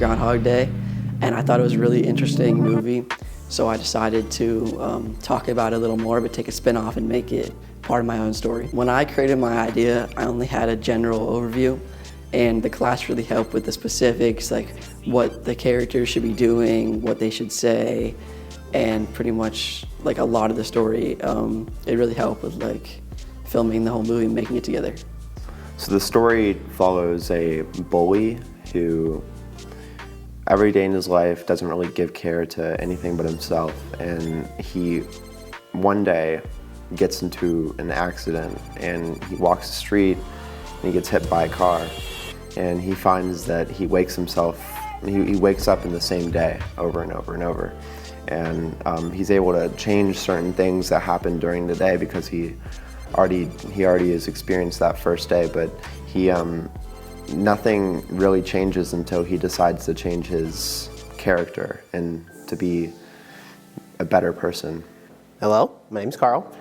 Groundhog Day, and I thought it was a really interesting movie. So I decided to talk about it a little more, but take a spin off and make it part of my own story. When I created my idea, I only had a general overview, and the class really helped with the specifics, like what the characters should be doing, what they should say, and pretty much like a lot of the story. It really helped with like filming the whole movie and making it together. So the story follows a bully who every day in his life doesn't really give care to anything but himself, and he one day gets into an accident and he walks the street and he gets hit by a car, and he finds that he wakes up in the same day over and over and over, and he's able to change certain things that happen during the day because he already has experienced that first day, but nothing really changes until he decides to change his character and to be a better person. Hello, my name's Carl.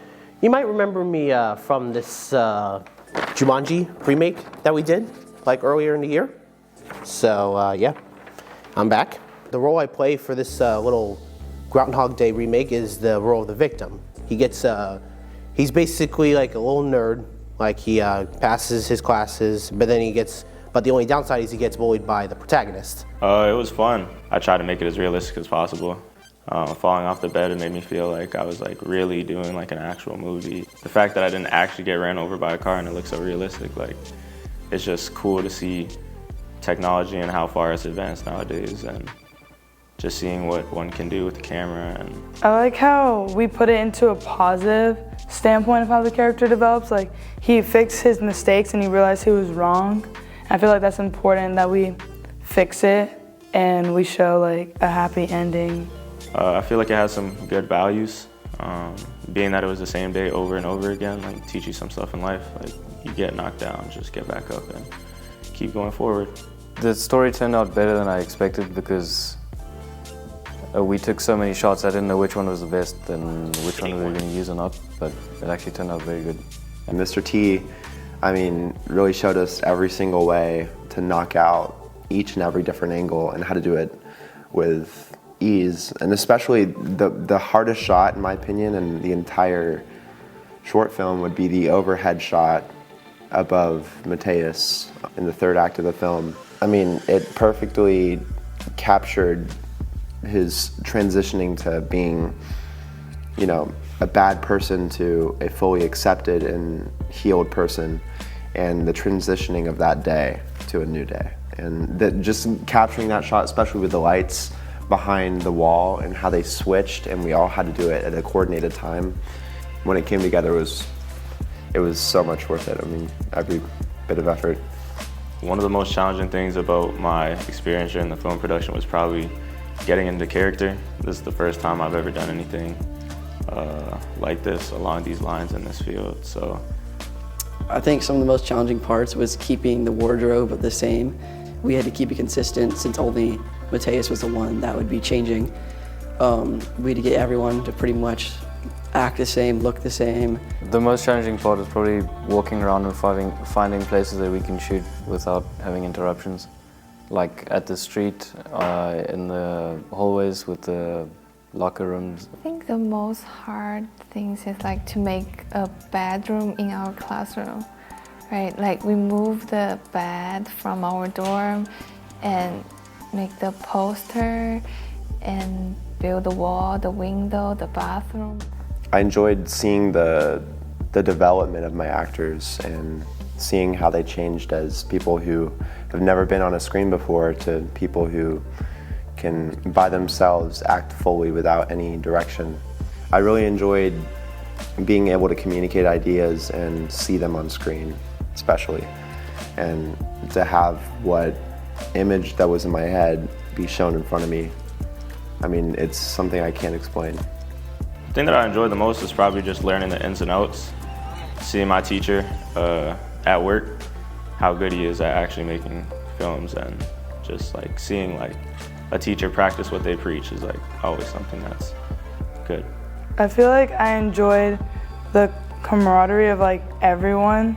You might remember me from this Jumanji remake that we did like earlier in the year. So yeah, I'm back. The role I play for this little Groundhog Day remake is the role of the victim. He's basically like a little nerd. Like he passes his classes, but the only downside is he gets bullied by the protagonist. It was fun. I tried to make it as realistic as possible. Falling off the bed, it made me feel like I was like really doing like an actual movie. The fact that I didn't actually get ran over by a car and it looks so realistic, like it's just cool to see technology and how far it's advanced nowadays, and just seeing what one can do with the camera. And I like how we put it into a positive standpoint of how the character develops. Like he fixed his mistakes and he realized he was wrong. I feel like that's important that we fix it and we show like a happy ending. I feel like it has some good values. Being that it was the same day over and over again, like teach you some stuff in life. Like you get knocked down, just get back up and keep going forward. The story turned out better than I expected because we took so many shots, I didn't know which one was the best and which one we were going to use or not, but it actually turned out very good. And Mr. T, really showed us every single way to knock out each and every different angle and how to do it with ease. And especially the hardest shot, in my opinion, in the entire short film would be the overhead shot above Mateus in the third act of the film. It perfectly captured his transitioning to being, a bad person to a fully accepted and healed person, and the transitioning of that day to a new day. And just capturing that shot, especially with the lights behind the wall and how they switched, and we all had to do it at a coordinated time. When it came together, it was so much worth it. Every bit of effort. One of the most challenging things about my experience during the film production was probably getting into character. This is the first time I've ever done anything like this along these lines in this field. So I think some of the most challenging parts was keeping the wardrobe the same. We had to keep it consistent since only Mateus was the one that would be changing. We had to get everyone to pretty much act the same, look the same. The most challenging part is probably walking around and finding places that we can shoot without having interruptions. Like at the street, in the hallways with the locker rooms. I think the most hard things is like to make a bedroom in our classroom, right? Like we move the bed from our dorm and make the poster and build the wall, the window, the bathroom. I enjoyed seeing the development of my actors and seeing how they changed as people who have never been on a screen before to people who can, by themselves, act fully without any direction. I really enjoyed being able to communicate ideas and see them on screen, especially, and to have what image that was in my head be shown in front of me. It's something I can't explain. The thing that I enjoyed the most is probably just learning the ins and outs, seeing my teacher at work, how good he is at actually making films, and just like seeing like a teacher practice what they preach is like always something that's good. I feel like I enjoyed the camaraderie of like everyone.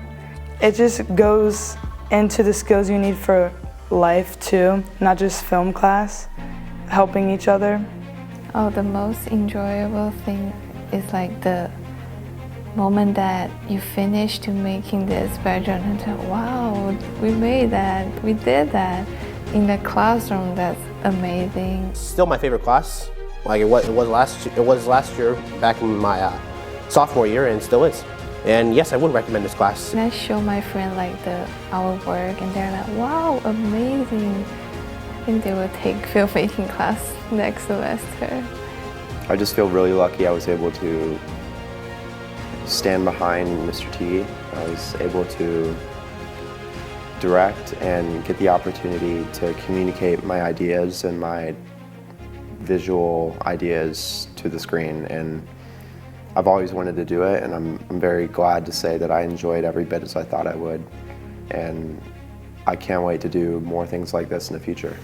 It just goes into the skills you need for life too, not just film class, helping each other. Oh, the most enjoyable thing is like the moment that you finish to making this background and say, wow, we made that, we did that. In the classroom, that's amazing. Still my favorite class. Like it was last year back in my sophomore year, and still is. And yes, I would recommend this class. And I show my friend like our work, and they're like, wow, amazing. I think they will take filmmaking class next semester. I just feel really lucky I was able to stand behind Mr. T. I was able to direct and get the opportunity to communicate my ideas and my visual ideas to the screen, and I've always wanted to do it, and I'm very glad to say that I enjoyed every bit as I thought I would, and I can't wait to do more things like this in the future.